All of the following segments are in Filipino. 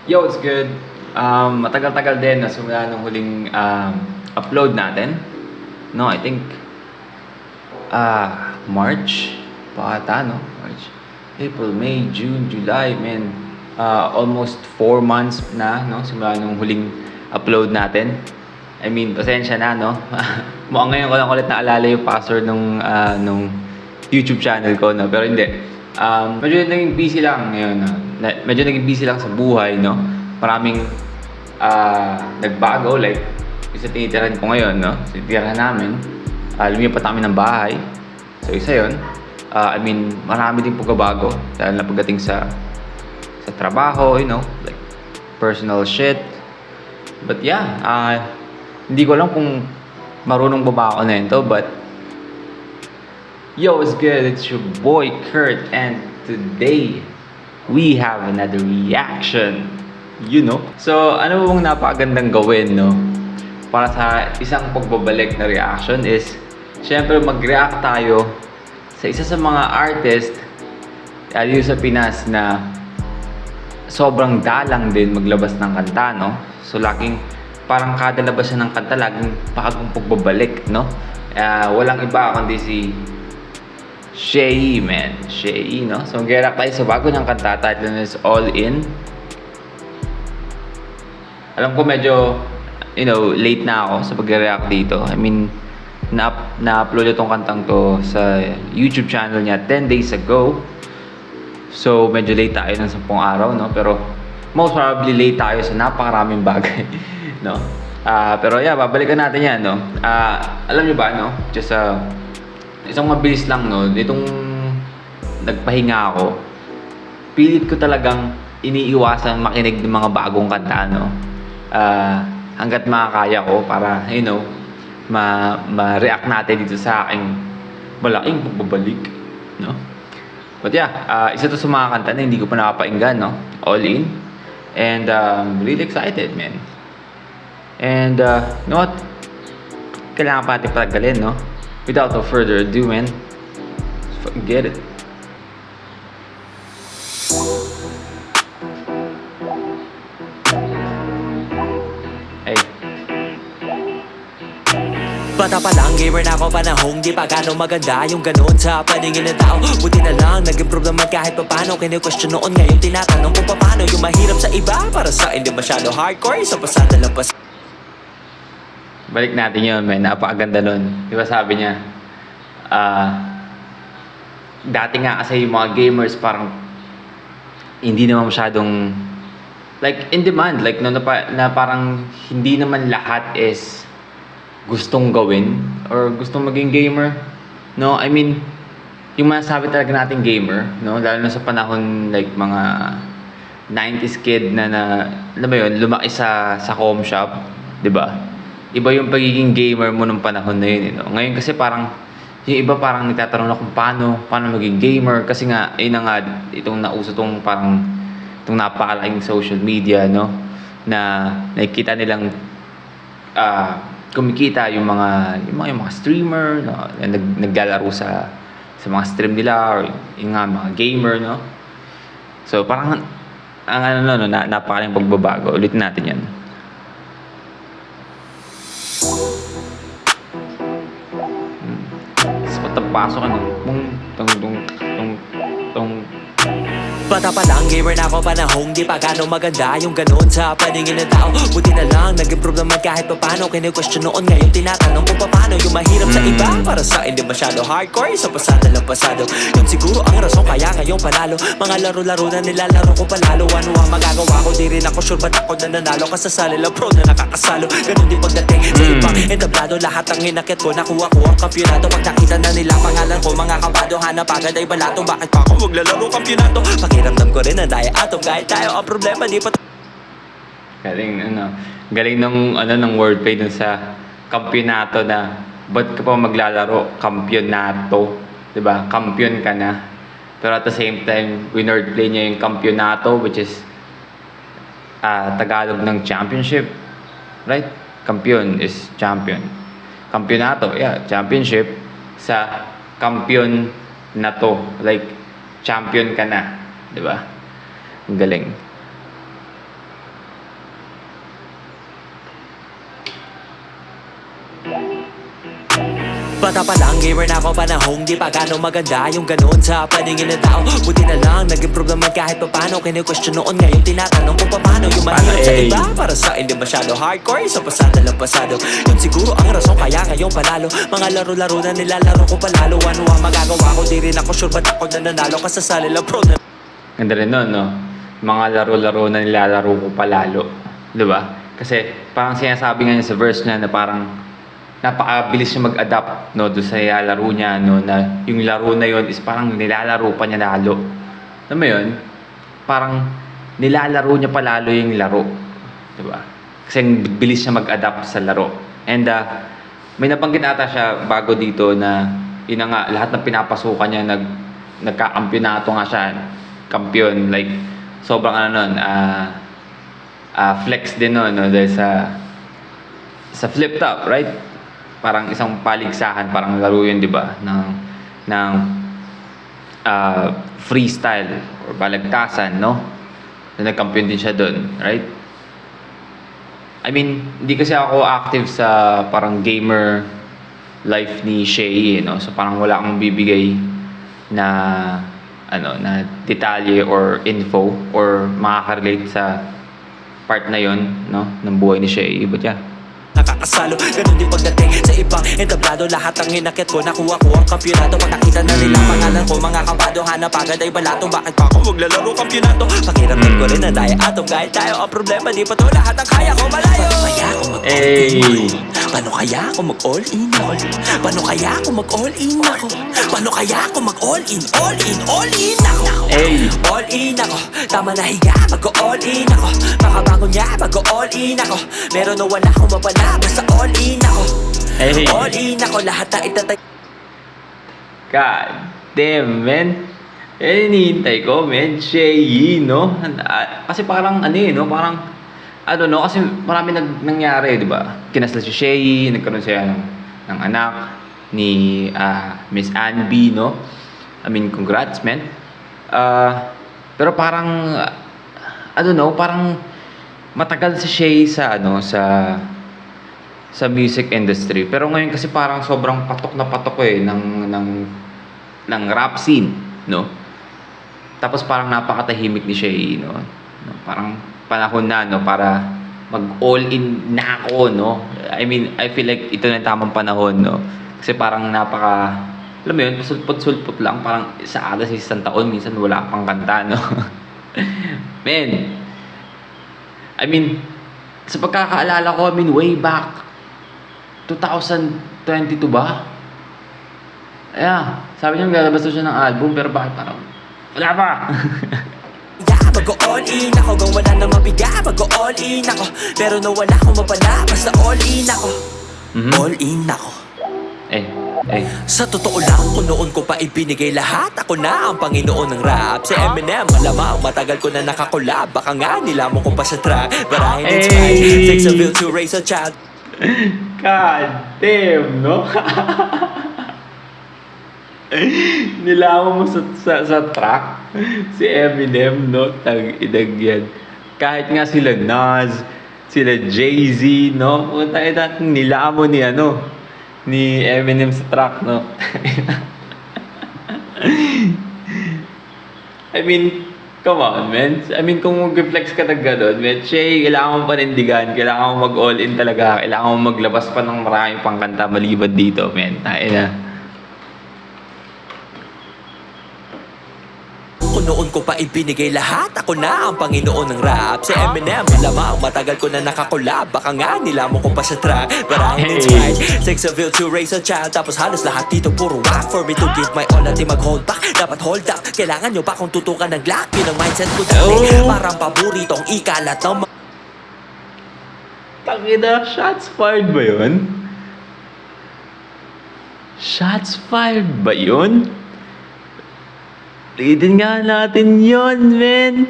Yo, it's good. Matagal-tagal din na simula nung huling upload natin. No, I think March pa ata, no? March, April, May, June, July, man. Almost 4 months na, no? Simula nung huling upload natin. I mean, pasensya na, no? Mukhang ngayon ko lang ulit naalala yung password nung YouTube channel ko, no? Pero hindi. Medyo naging busy lang ngayon, no? Medyo naging busy lang sa buhay, no? Maraming nagbago, like, isa tinitirahan ko ngayon, no? Tinitirahan namin. Lumipat namin ng bahay. So, isa yun. I mean, marami din pagbabago. Dahil na pagdating sa trabaho, you know, like, personal shit. But yeah, hindi ko alam kung marunong ba ako na ito, but yo, what's good? It's your boy Kurt, and today we have another reaction, you know. So, ano bang napakagandang gawin, no? Para sa isang pagbabalik na reaction is, syempre mag-react tayo sa isa sa mga artist dito sa Pinas na sobrang dalang din maglabas ng kanta, no? So, laging parang kada labas siya ng kanta, laging bagong pagbabalik, no? Walang iba kundi si Shay, man. Shay, no? So, mag-react tayo sa bago niyang kanta. Title is All In. Alam ko medyo, you know, late na ako sa pag-react dito. I mean, na-upload itong kantang to sa YouTube channel niya 10 days ago. So, medyo late tayo ng 10 araw, no? Pero, most probably late tayo sa napakaraming bagay, no? Pero yeah, babalikan natin yan, no? Alam niyo ba, no? Just isang mabilis lang, no? Itong nagpahinga ako, pilit ko talagang iniiwasan makinig ng mga bagong kanta, no? Hanggat makakaya ko para, you know, ma-react natin dito sa aking malaking pagbabalik, no? But yeah, isa to sa mga kanta na hindi ko pa nakapakinggan, no? All In. And really excited, man. And you know what? Kailangan pa natin patagalin, no? Without no further ado, man. Let's fucking get it. Hey. Bata pa lang, gamer na ako panahong di pa gano'ng maganda yung ganun sa paningin ng tao. Buti na lang, nag-improve naman kahit papano. Kini-question noon, ngayon tinatanong kung paano yung mahirap sa iba. Para sa hindi masyado hardcore, sa pasada lang pas. Balik natin yun, man. Napakaganda nun. Di ba sabi niya, dati nga kasi yung mga gamers parang hindi naman masyadong like in demand. Like no, na parang hindi naman lahat is gustong gawin or gustong maging gamer, no? I mean, yung masasabi talaga nating gamer, no? Lalo na sa panahon like mga 90s kid na alam mo yun, lumaki sa com shop, 'di ba? Iba yung pagiging gamer mo nung panahon na yun, no? Ngayon kasi parang yung iba parang nagtatanong na kung paano maging gamer kasi nga yun na nga itong nauso tong parang itong napakalaking social media, no? Na nakikita nilang kumikita yung mga streamer, no, na naglalaro sa mga stream nila or yung nga mga gamer, no. So parang ang ano no, napakaling pagbabago. Ulitin natin 'yan. Sa patapasok ano, tong Bata pa lang, gamer na ako panahong di pa gano'ng maganda yung ganun sa paningin ng tao. Buti na lang, nag-improve naman kahit papano. Kini-question noon, ngayon tinatanong kung paano yung mahirap sa iba. Para sa hindi masyado hardcore, sa pasada lang pasado. Yun siguro ang rason kaya ngayong panalo. Mga laro-laro na nilalaro ko palalo. Ano ang magagawa ko, di rin ako sure ba't ako na nanalo. Kasasali lang pro na nakakasalo. Ganun din pagdating sa ibang entablado. Lahat ang hinakit ko, nakuha ko ang kampyonato. Pag nakita na nila pangalan ko, mga kabado, hanap agad ay balato. Bakit pa ako maglalaro kampyonato? Pakiramdam ko rin na dahil atong kahit tayo ang problema di pa. Galing ng wordplay dun sa kampyonato na ba't ka pa maglalaro kampyonato, 'di ba? Kampiyon ka na. Pero at the same time, winordplay niya yung kampyonato, which is Tagalog ng championship, right? Kampiyon is champion. Kampyonato, yeah, championship sa kampiyon na to, like champion ka na, 'di ba? Ang galing. Bata pa lang, gamer na ako panahong di pa gano'ng maganda yung ganun sa paningin ng tao. Buti na lang, nag-improve naman kahit papano. Kini-question noon, ngayon tinatanong kung paano yung mahirap sa iba. Para sa hindi masyado hardcore, sa pasada lang pasado. Yun siguro ang rason kaya ngayon panalo. Mga laro-laro na nilalaro ko palalo. Ano ang magagawa ko, di rin ako sure ba't ako nananalo. Kasasali lang pro na. Ganda rin nun, no? Mga laro-laro na nilalaro ko palalo. Diba? Kasi parang sinasabi nga niya sa verse niya na parang napakabilis niya mag-adapt, no, doon sa laro niya, no, na yung laro na yon is parang nilalaro pa niya lalo. Alam mo yun? Parang nilalaro niya pa lalo yung laro. Diba? Kasi bilis niya mag-adapt sa laro. And may nabanggit ata siya bago dito na yun na nga, lahat ng pinapasukan niya nagka-kampyonato nga siya. Kampiyon, like sobrang ano nun, flex din nun, no, dahil sa flip top, right? Parang isang paligsahan, parang laro yun, di ba? Ng freestyle or balagtasan, no? So, nagkampiyon din siya doon, right? I mean, hindi kasi ako active sa parang gamer life ni Shay, no? So parang wala akong bibigay na na detalye or info or makaka-relate sa part na yon, no, ng buhay ni Shay. But yeah, nakakasalo, ganun din pagdating sa ibang entablado. Lahat ang hinakit ko, nakuha ko ang kampyonato. Pag nakita na nila pangalan ko, mga kabado, hanap agad ay balato. Bakit pa ako maglalaro kampyonato? Pakiramdam ko rin na daya atong kahit tayo ang problema, di pa to lahat ang kaya ko malayo. Paano kaya ako mag-all in? Paano kaya ako mag-all in ako? Paano kaya ako mag-all in? All in, all in ako. All in ako, tama na higa, mag-all in ako. Makabangon niya, mag-all in ako. Meron o wala akong mapala, basta all in ako. All in ako, lahat na itatay. God damn, man. Hinihintay ko, man. Shay, no? Kasi parang no? Parang, I don't know, kasi marami nangyari, di ba? Kinasal si Shay, nagkaroon siya ng anak ni Miss Anne B, no? I mean, congrats, man. Pero parang, I don't know, parang matagal si Shay sa music industry. Pero ngayon kasi parang sobrang patok na patok ng rap scene, no? Tapos parang napakatahimik ni Shay, no? Parang panahon na, no, para mag-all in na ako, no? I mean, I feel like ito na yung tamang panahon, no? Kasi parang alam mo yun, sulpot-sulpot lang, parang sa alas isang taon, minsan wala pang kanta, no? Man, I mean, sa pagkakaalala ko, I mean, way back 2022 ba? Sabi niya maglalabas siya ng album, pero bakit parang wala pa? Mag-all in ako, kung wala na mabiga, mag-all in ako. Pero no wala akong mapala, basta all in ako. All in ako. Sa totoo lang, kung noon ko pa ibinigay lahat, ako na ang Panginoon ng rap. Si Eminem, malamang matagal ko na nakakolab. Baka nga nilamon ko pa sa track, but I ain't inspired. Takes a village to raise a child. God damn, no? Nilaman mo sa track si Eminem, no? Tag-idag yan. Kahit nga sila Nas, sila Jay-Z, no? Nilaman ni Eminem sa track, no? I mean, come on, man. I mean, kung mag-reflex ka na gano'n, man, Shay, kailangan mo panindigan, kailangan mo mag-all in talaga, kailangan mo maglabas pa ng maraming pangkanta maliban dito, man. Tayo na. Kung noon ko pa ibinigay lahat, ako na ang Panginoon ng rap. Si Eminem, malamang matagal ko na nakakolab. Baka nga nilamon ko pa sa track, but I ain't inspired. Takes a village to raise a child. Tapos halos lahat dito puro whack. For me to give my all at di mag-hold back. Dapat hold up, kailangan nyo ba kung tutukan ng Glock? Yun ang mindset ko dati, parang paboritong ikalat ng Tangina, shots fired ba yun? Shots fired ba yun? Tignan nga natin yun, man.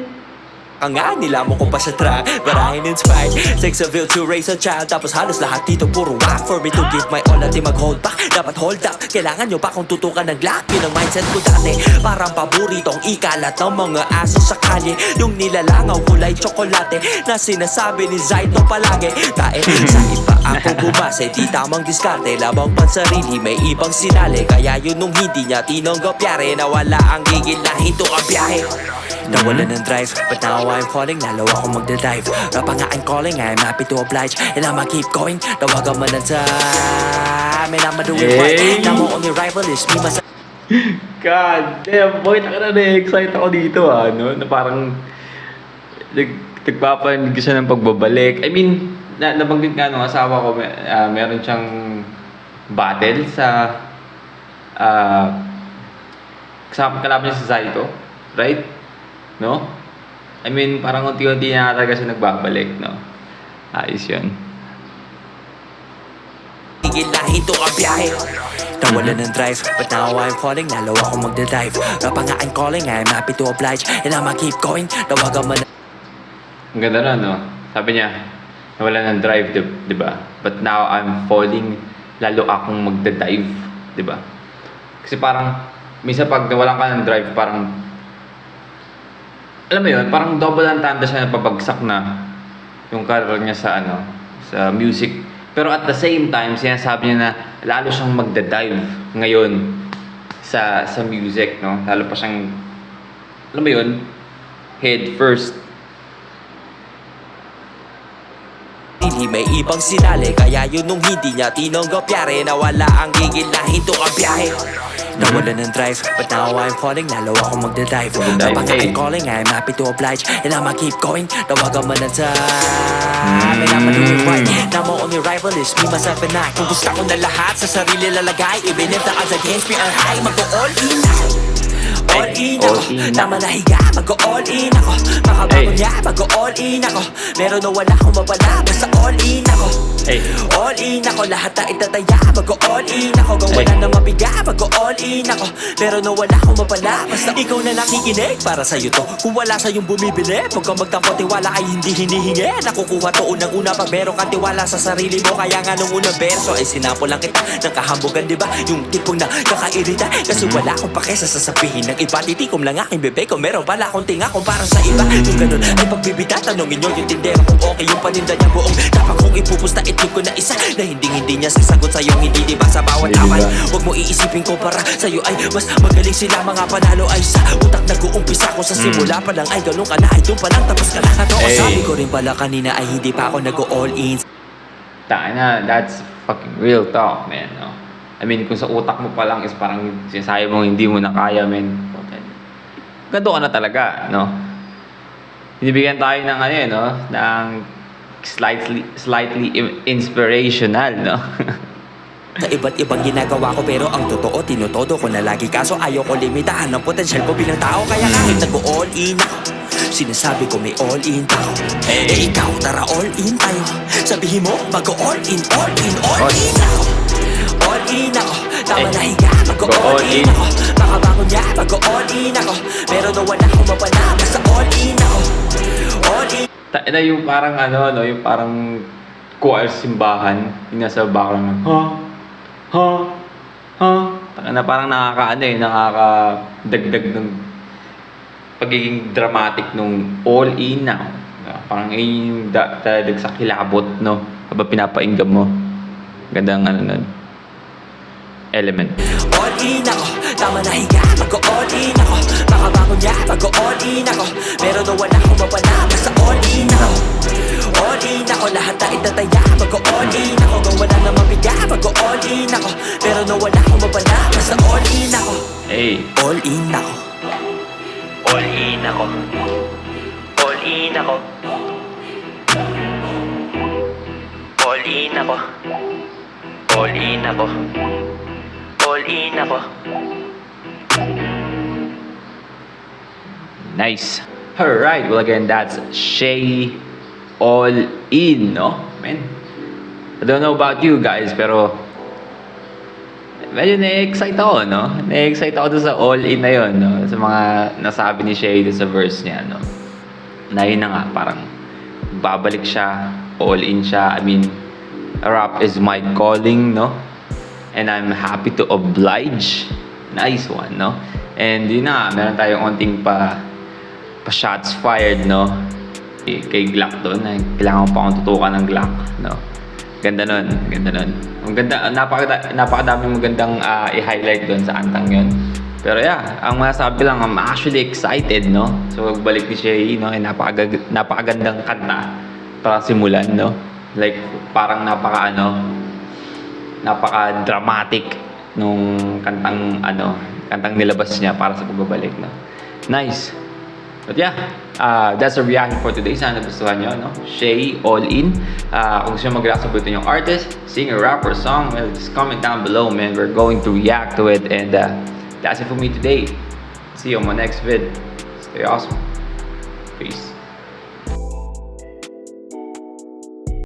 Baka nga nilamon ko pa sa track, but I ain't inspired. Takes a village to raise a child, tapos halos lahat dito puro whack. For me to give my all at di mag-hold back, dapat hold up. Kailangan nyo pa kung tutukan ng glock. Yun ang mindset ko dati, parang paboritong ikalat ng mga aso sa kalye. Yung nilalangaw kulay tsokolate na sinasabi ni Zaito palagi. Dahil sa iba ako bumase, di tamang diskarte, labang pansarili, may ibang sinali. Kaya yun nung hindi niya tinanggap yari, nawala ang gigil na hinto ang biyahe. Nawala ng drive, but now I'm falling, lalo ako magda-dive. Rapa nga I'm calling, I'm happy to oblige, and I'ma keep going. Tawagan man ang time, and I'ma do it right. Now my only rival is me, myself. God damn, boy, na-excite ako dito no? Na parang nagpapanig siya ng pagbabalik. I mean, nabanggit nga nung asawa ko, meron siyang battle sa kalaban niya sa Zaito, right? No? I mean, parang unti-unti na talaga siya nagbabalik, no? Ayos yun. Tigil na hinto ang biyahe. Nawala ng drive, but now I'm falling, lalo ako magda-dive. Rapa nga I'm calling, I'm happy to oblige, and I'ma keep going. Tawagan man. Ang ganda na, no? Sabi niya, nawala ng drive, di ba? But now I'm falling, lalo akong magda-dive, di ba? Kasi parang, minsan pag nawalan ka ng drive, parang, alam mo yun, parang double ang tanda siya na pabagsak na yung career niya sa sa music. Pero at the same time, sinasabi niya na lalo siyang magda-dive ngayon sa music, no? Lalo pa siyang, alam mo yun, head first. Hindi may ibang sinali, kaya yun nung hindi niya tinanggap yari, nawala ang gigil na hinto ang biyahe. Nawala ng drive, but now I'm falling, lalo ako magda-dive. Kapag I'm calling, I'm happy to oblige, and I'ma keep going. Tawagan man ang time, and I'ma do it right. Now my only rival is me, myself, and I. Kung gusto ko na lahat sa sarili lalagay, even if the odds against me are high, mag-all in ako. All in ako, tama na higa, mag-all in ako. Makabangon niya, mag-all in ako. Meron na wala akong mapala, basta all in ako. All in ako, lahat na itataya, mag-all in ako. Kung wala na mabiga, mag-all in ako. Meron na wala akong mapala, basta ikaw na nakikinig. Para sa'yo to, kung wala sa'yong bumibili, huwag kang magtampo, tiwala ay hindi hinihingi. Nakukuha to unang-una pag meron kang tiwala sa sarili mo. Kaya nga nung unang verso ay sinapo lang kita ng kahambugan, diba? Yung tipong na kakairita, kasi wala akong pakesa sasabihin ng iba. Titikom lang aking bebe ko, meron pala akong tinga kung parang sa iba. Yung ganun ay pagbibita, tanongin nyo yung tindero kung okay yung paninda niya buong. Dapat kong ipupusta, itlog ko na isa na hindi niya sasagot sa'yo, hindi diba sa bawat laban. Huwag mo iisipin ko para sa'yo ay mas magaling sila, mga panalo ay sa utak nag-uumpisa ko sa simula pa lang ay ganun ka na, ay doon pa lang tapos ka lang. At sabi ko rin pala kanina ay hindi pa ako nag-all in. Tana, that's fucking real talk, man, no? I mean, kung sa utak mo pa lang is parang sinasabi mo hindi mo na kaya, man. Gando ka na talaga, no? Binibigyan tayo ng no? Ng slightly inspirational, no? Sa iba't ibang ginagawa ko, pero ang totoo tinutodo ko na lagi. Kaso ayaw ko limitahan ng potensyal ko bilang tao. Kaya kahit nag-all in ako, sinasabi ko may all in ako. Ikaw, tara all in tayo. Sabihin mo, mag-all in, all in, all in ako. All in ako, tama na higa, mag-all in ako. Makabangon niya, mag-all in ako. Pero na wala akong mapala, basta all in ako. All in. Na yung parang no? Yung parang choir simbahan, yung nasa background ng na parang nakakadagdag ng pagiging dramatic nung all in now. Parang yung dadag sa kilabot, no? Habang pinapainggan mo. Gandang nun. Element. All in ako, tama na higa, mag-all in ako. Makabangon niya, mag-all in ako. Pero na wala akong mapala, basta all in ako. All in ako, lahat na itataya, mag-all in ako. Kung wala na mabiga, mag-all in ako. Pero na wala akong mapala, basta all in ako. All in ako. All in ako. All in ako. All in ako. All in ako. All in ako. Nice. Alright, well again, that's Shay All In, no? Man, I don't know about you guys, pero medyo na-excite ako, no? Na-excite ako doon sa All In na yun, no? Sa mga nasabi ni Shay doon sa verse niya, no? na yun na nga, parang babalik siya, all in siya. I mean, rap is my calling, no? And I'm happy to oblige. Nice one, no? And yun na, meron tayong onting pa shots fired, no? Kay Glock doon, kailangan pa akong tutukan ng Glock, no? Ganda nun, ganda nun. Ang ganda, napakadaming magandang i-highlight doon sa antang yun. Pero yeah, ang masasabi lang, I'm actually excited, no? So, magbalik ni Shay, no? Ay napakagandang kanta para simulan, no? Like, parang napaka-dramatic nung kantang nilabas niya para sa pagbabalik, no? Nice. But yeah, that's a reaction for today. Sana gustuhan nyo, no? Shay, All In. Kung gusto nyo mag-react sa buto yung artist, singer, rapper, song, well, just comment down below, man. We're going to react to it. And that's it for me today. See you on my next vid. Stay awesome. Peace.